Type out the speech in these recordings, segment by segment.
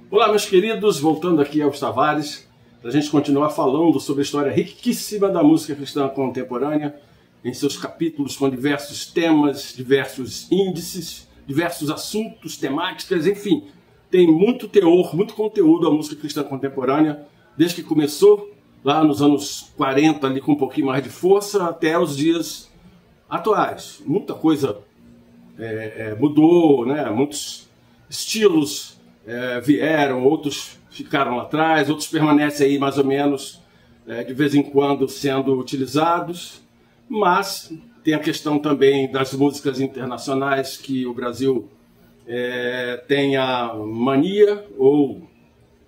Olá, meus queridos, voltando aqui aos Tavares, para a gente continuar falando sobre a história riquíssima da música cristã contemporânea, em seus capítulos com diversos temas, diversos índices, diversos assuntos, temáticas, enfim. Tem muito teor, muito conteúdo a música cristã contemporânea, desde que começou lá nos anos 40, ali com um pouquinho mais de força, até os dias atuais. Muita coisa mudou, né? Muitos estilos vieram, outros ficaram lá atrás, outros permanecem aí mais ou menos, de vez em quando, sendo utilizados. Mas tem a questão também das músicas internacionais, que o Brasil tem a mania ou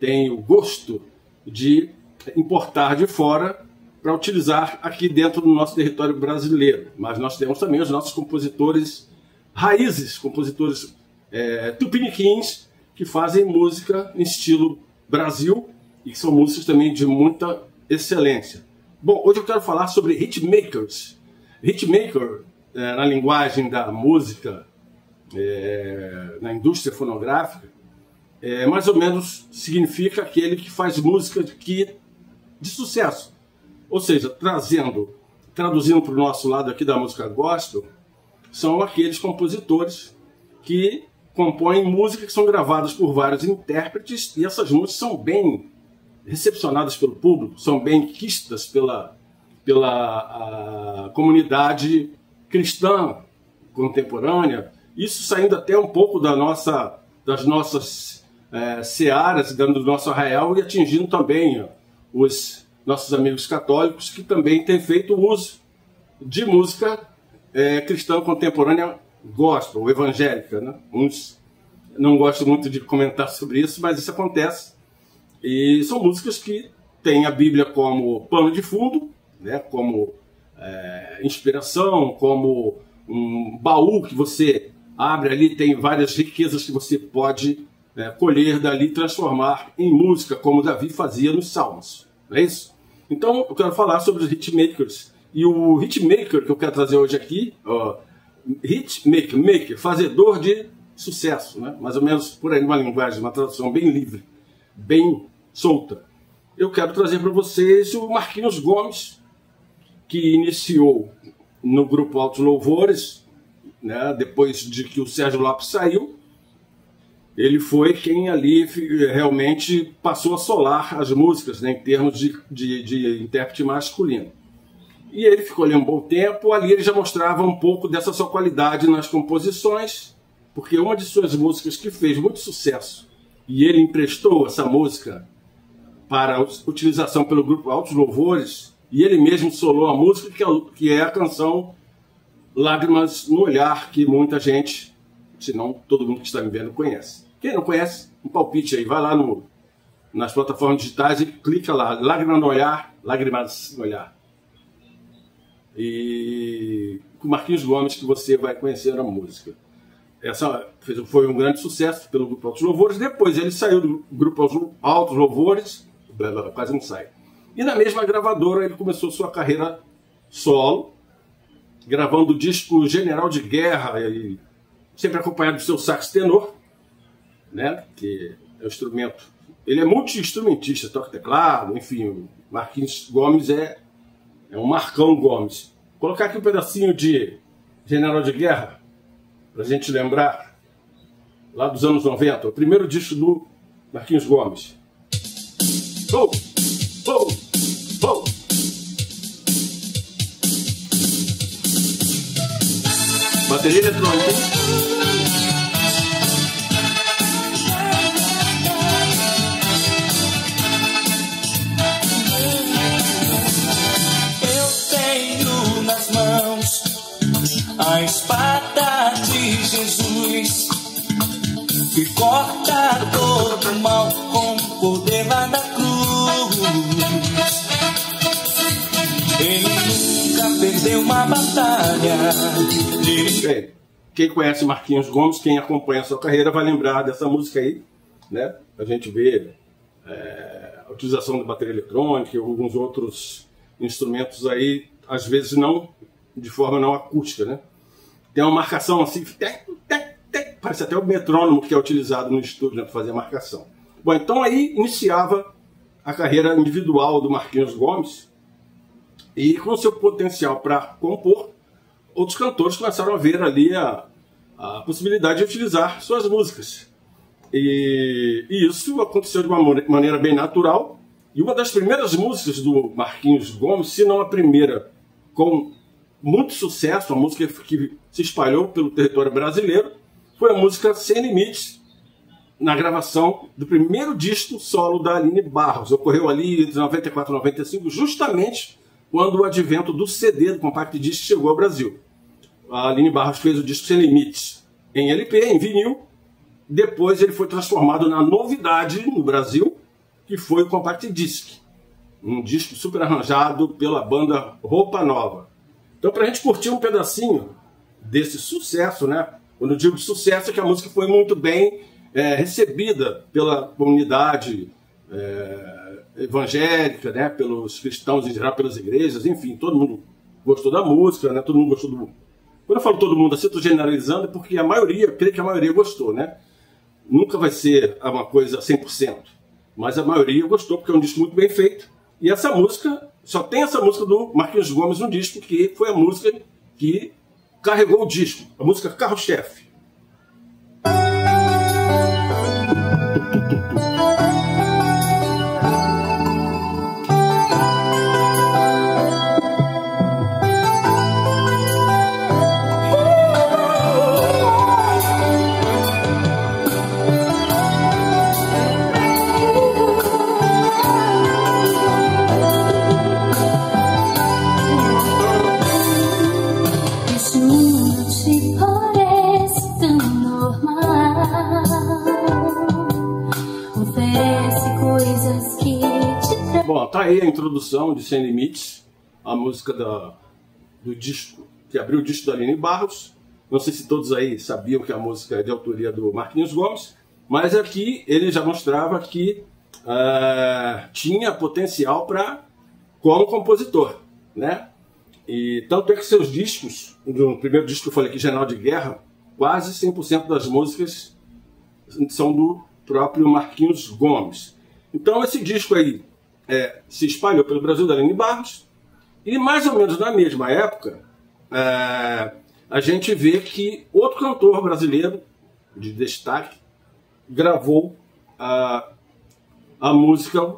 tem o gosto de importar de fora para utilizar aqui dentro do nosso território brasileiro. Mas nós temos também os nossos compositores raízes, compositores tupiniquins, que fazem música em estilo Brasil e que são músicas também de muita excelência. Bom, hoje eu quero falar sobre hitmakers. Hitmaker, na linguagem da música, na indústria fonográfica, mais ou menos significa aquele que faz música de sucesso. Ou seja, traduzindo para o nosso lado aqui da música gospel, são aqueles compositores que compõem músicas que são gravadas por vários intérpretes, e essas músicas são bem recepcionadas pelo público, são bem quistas pela comunidade cristã contemporânea, isso saindo até um pouco das nossas searas, do nosso arraial, e atingindo também os nossos amigos católicos, que também têm feito uso de música cristã contemporânea gospel, evangélica, né? Uns não gostam muito de comentar sobre isso, mas isso acontece. E são músicas que têm a Bíblia como pano de fundo, né? Como inspiração, como um baú que você abre ali, tem várias riquezas que você pode colher dali e transformar em música, como Davi fazia nos Salmos. Não é isso? Então, eu quero falar sobre os hitmakers. E o hitmaker que eu quero trazer hoje aqui, hitmaker, fazedor de sucesso, né? Mais ou menos por aí, uma linguagem, uma tradução bem livre, bem solta. Eu quero trazer para vocês o Marquinhos Gomes, que iniciou no grupo Altos Louvores, né? Depois de que o Sérgio Lopes saiu. Ele foi quem ali realmente passou a solar as músicas, né, em termos de intérprete masculino. E ele ficou ali um bom tempo, ali ele já mostrava um pouco dessa sua qualidade nas composições, porque uma de suas músicas que fez muito sucesso, e ele emprestou essa música para utilização pelo grupo Altos Louvores, e ele mesmo solou a música, que é a canção Lágrimas no Olhar, que muita gente, se não todo mundo que está me vendo, conhece. Quem não conhece, um palpite aí, vai lá nas plataformas digitais e clica lá, Lágrimas no Olhar, Lágrimas no Olhar. E com Marquinhos Gomes que você vai conhecer a música. Essa foi um grande sucesso pelo grupo Altos Louvores. Depois ele saiu do grupo Altos Louvores, quase não sai. E na mesma gravadora ele começou sua carreira solo, gravando o disco General de Guerra, e sempre acompanhado do seu sax tenor, né, que é o instrumento. Ele é multi-instrumentista, toca teclado, enfim. O Marquinhos Gomes é um Marcão Gomes. Vou colocar aqui um pedacinho de General de Guerra, para a gente lembrar, lá dos anos 90, o primeiro disco do Marquinhos Gomes. Oh! Oh! Oh! Bateria eletrônica, hein? A espada de Jesus, que corta todo o mal com o poder lá da cruz. Ele nunca perdeu uma batalha. Bem, quem conhece Marquinhos Gomes, quem acompanha a sua carreira, vai lembrar dessa música aí, né? A gente vê a utilização da bateria eletrônica e alguns outros instrumentos aí, às vezes não de forma não acústica, né? Tem uma marcação assim, parece até o metrônomo que é utilizado no estúdio, né, para fazer a marcação. Bom, então aí iniciava a carreira individual do Marquinhos Gomes, e com seu potencial para compor, outros cantores começaram a ver ali a possibilidade de utilizar suas músicas. E isso aconteceu de uma maneira bem natural, e uma das primeiras músicas do Marquinhos Gomes, se não a primeira, com muito sucesso, a música que se espalhou pelo território brasileiro, foi a música Sem Limites, na gravação do primeiro disco solo da Aline Barros. Ocorreu ali entre 94 e 95, justamente quando o advento do CD, do Compact Disc, chegou ao Brasil. A Aline Barros fez o disco Sem Limites em LP, em vinil. Depois ele foi transformado na novidade no Brasil, que foi o Compact Disc. Um disco super arranjado pela banda Roupa Nova. Então, para a gente curtir um pedacinho desse sucesso, né? Quando eu digo de sucesso, é que a música foi muito bem recebida pela comunidade evangélica, né? Pelos cristãos em geral, pelas igrejas, enfim, todo mundo gostou da música, né? Todo mundo gostou do... Quando eu falo todo mundo assim, eu estou generalizando, é porque a maioria, eu creio que a maioria gostou, né? Nunca vai ser uma coisa 100%, mas a maioria gostou, porque é um disco muito bem feito. E essa música, só tem essa música do Marquinhos Gomes no disco, que foi a música que carregou o disco, a música Carro-Chefe. Bom, tá aí a introdução de Sem Limites, a música do disco, que abriu o disco da Aline Barros. Não sei se todos aí sabiam que a música é de autoria do Marquinhos Gomes, mas aqui ele já mostrava que tinha potencial como compositor, né? E tanto é que seus discos, no primeiro disco que eu falei aqui, General de Guerra, quase 100% das músicas são do próprio Marquinhos Gomes. Então esse disco aí se espalhou pelo Brasil da Aline Barros, e mais ou menos na mesma época a gente vê que outro cantor brasileiro de destaque gravou a música,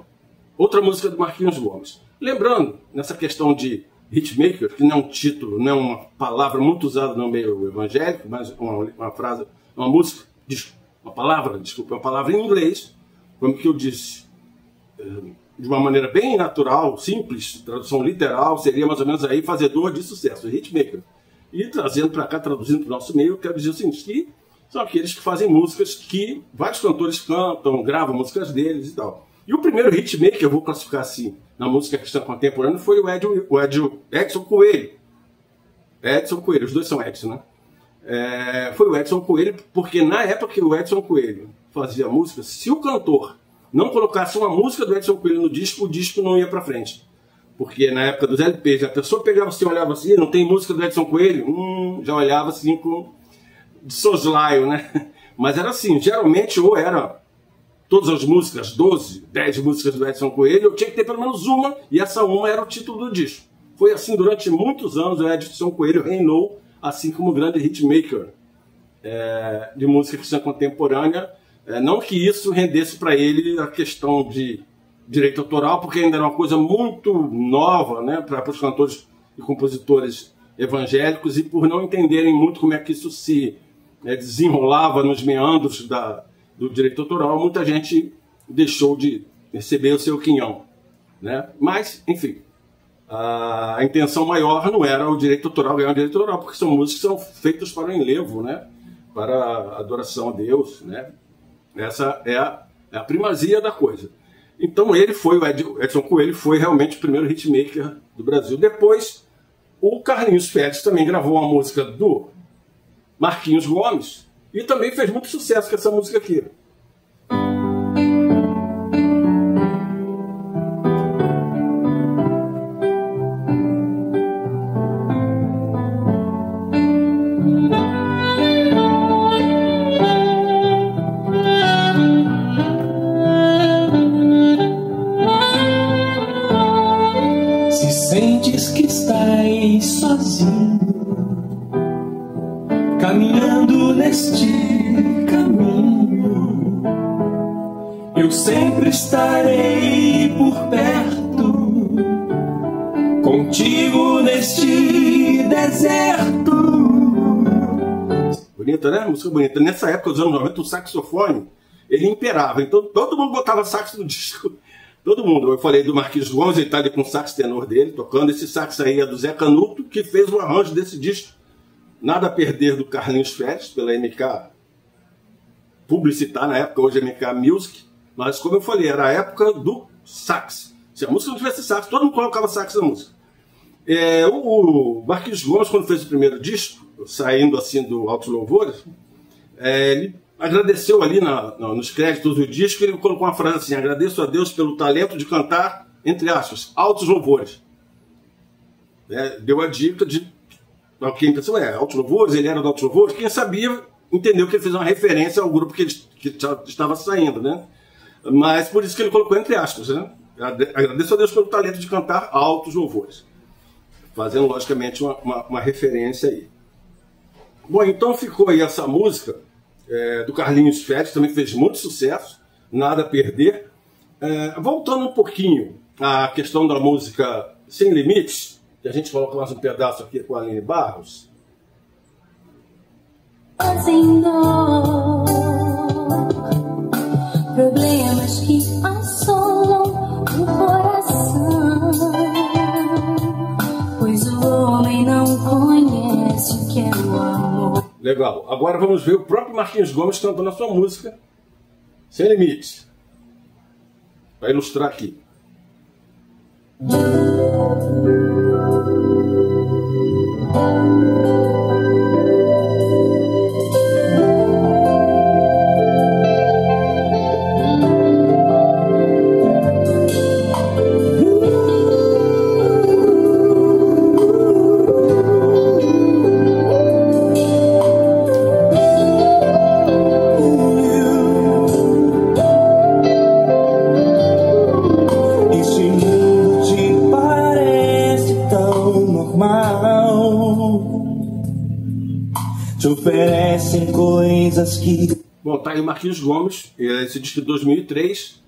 outra música do Marquinhos Gomes. Lembrando, nessa questão de hitmaker, que não é um título, não é uma palavra muito usada no meio evangélico, mas uma frase, uma música, uma palavra em inglês, como que eu disse, de uma maneira bem natural, simples, tradução literal, seria mais ou menos aí fazedor de sucesso, hitmaker. E trazendo para cá, traduzindo para o nosso meio, eu quero dizer o seguinte, que são aqueles que fazem músicas que vários cantores cantam, gravam músicas deles e tal. E o primeiro hitmaker, eu vou classificar assim, na música cristã contemporânea, foi o Edson Coelho. Edson Coelho, os dois são Edson, né? Foi o Edson Coelho, porque na época que o Edson Coelho fazia música, se o cantor não colocasse uma música do Edson Coelho no disco, o disco não ia para frente. Porque na época dos LPs, a pessoa pegava assim, olhava assim, não tem música do Edson Coelho? Já olhava assim de soslaio, né? Mas era assim, geralmente ou era todas as músicas, 12, 10 músicas do Edson Coelho, eu tinha que ter pelo menos uma, e essa uma era o título do disco. Foi assim durante muitos anos, o Edson Coelho reinou assim como grande hitmaker de música cristã contemporânea. Não que isso rendesse para ele a questão de direito autoral, porque ainda era uma coisa muito nova, né, para os cantores e compositores evangélicos, e por não entenderem muito como é que isso se desenrolava nos meandros do direito autoral, muita gente deixou de receber o seu quinhão, né? Mas, enfim, a intenção maior não era o direito autoral, ganhar o direito autoral, porque são músicas que são feitas para o enlevo, né? Para a adoração a Deus, né? Essa é a primazia da coisa. Então o Edson Coelho foi realmente o primeiro hitmaker do Brasil. Depois, o Carlinhos Félix também gravou uma música do Marquinhos Gomes e também fez muito sucesso com essa música aqui. sempre estarei por perto, contigo neste deserto. Bonita, né? Música bonita. Nessa época dos anos 90, o saxofone, ele imperava. Então todo mundo botava sax no disco. Todo mundo. Eu falei do Marquinhos Gomes, ele está ali com o sax tenor dele, tocando. Esse sax aí é do Zé Canuto, que fez o arranjo desse disco. Nada a Perder, do Carlinhos Férez, pela MK Publicitar, na época, hoje é MK Music. Mas, como eu falei, era a época do sax. Se a música não tivesse sax, todo mundo colocava sax na música. O Marquinhos Gomes, quando fez o primeiro disco, saindo assim do Altos Louvores, ele agradeceu ali nos créditos do disco, ele colocou uma frase assim: agradeço a Deus pelo talento de cantar, entre aspas, altos louvores. Deu a dica de quem pensou, altos louvores, ele era do Altos Louvores, quem sabia entendeu que ele fez uma referência ao grupo que estava saindo, né? Mas por isso que ele colocou entre aspas, né? Agradeço a Deus pelo talento de cantar altos louvores, fazendo logicamente uma referência aí. Bom, então ficou aí essa música do Carlinhos Férez, também fez muito sucesso, Nada a Perder. Voltando um pouquinho à questão da música Sem Limites, que a gente coloca mais um pedaço aqui com a Aline Barros. Sem dor, problemas que assolam o coração, pois o homem não conhece o que é o amor. Legal. Agora vamos ver o próprio Marquinhos Gomes cantando a sua música Sem Limites, para ilustrar aqui. Te oferecem coisas que... Bom, tá aí o Marquinhos Gomes, esse disco de 2003,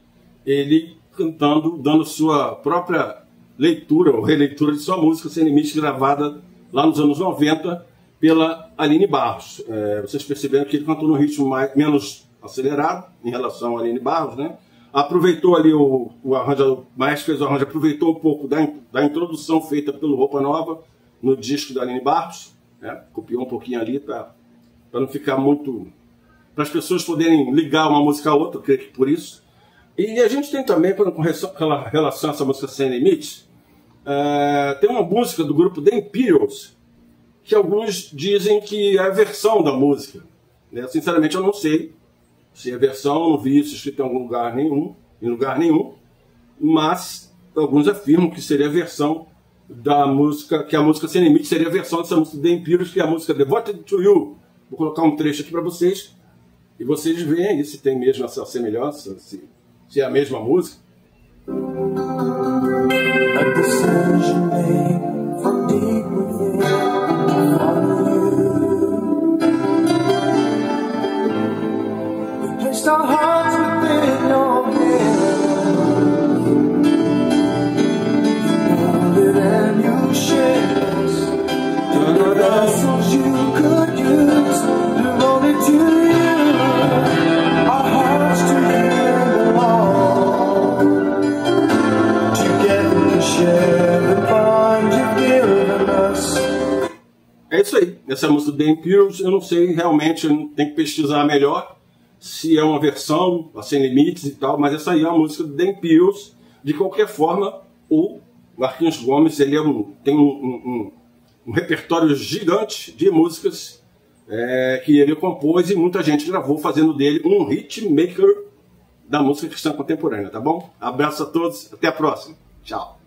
ele cantando, dando sua própria leitura, ou releitura de sua música Sem Limites, gravada lá nos anos 90 pela Aline Barros. Vocês perceberam que ele cantou num ritmo menos acelerado em relação à Aline Barros, né? Aproveitou ali o arranjo, o maestro fez o arranjo, aproveitou um pouco da introdução feita pelo Roupa Nova no disco da Aline Barros. Copiou um pouquinho ali para não ficar muito... para as pessoas poderem ligar uma música a outra, eu creio que por isso. E a gente tem também, com relação a essa música Sem Limites, tem uma música do grupo The Imperials, que alguns dizem que é a versão da música. Sinceramente, eu não sei se é versão, eu não vi isso escrito em lugar nenhum, mas alguns afirmam que seria a versão da música, que a música Sem Limites seria a versão dessa música The Imperials, que é a música Devoted to You. Vou colocar um trecho aqui para vocês e vocês veem aí se tem mesmo essa semelhança, se é a mesma música. É isso aí, essa música do The Imperials, eu não sei realmente, eu tenho que pesquisar melhor se é uma versão, a Sem Limites e tal, mas essa aí é uma música do The Imperials. De qualquer forma, o Marquinhos Gomes ele tem um repertório gigante de músicas que ele compôs e muita gente gravou, fazendo dele um hitmaker da música cristã contemporânea, tá bom? Abraço a todos, até a próxima, tchau!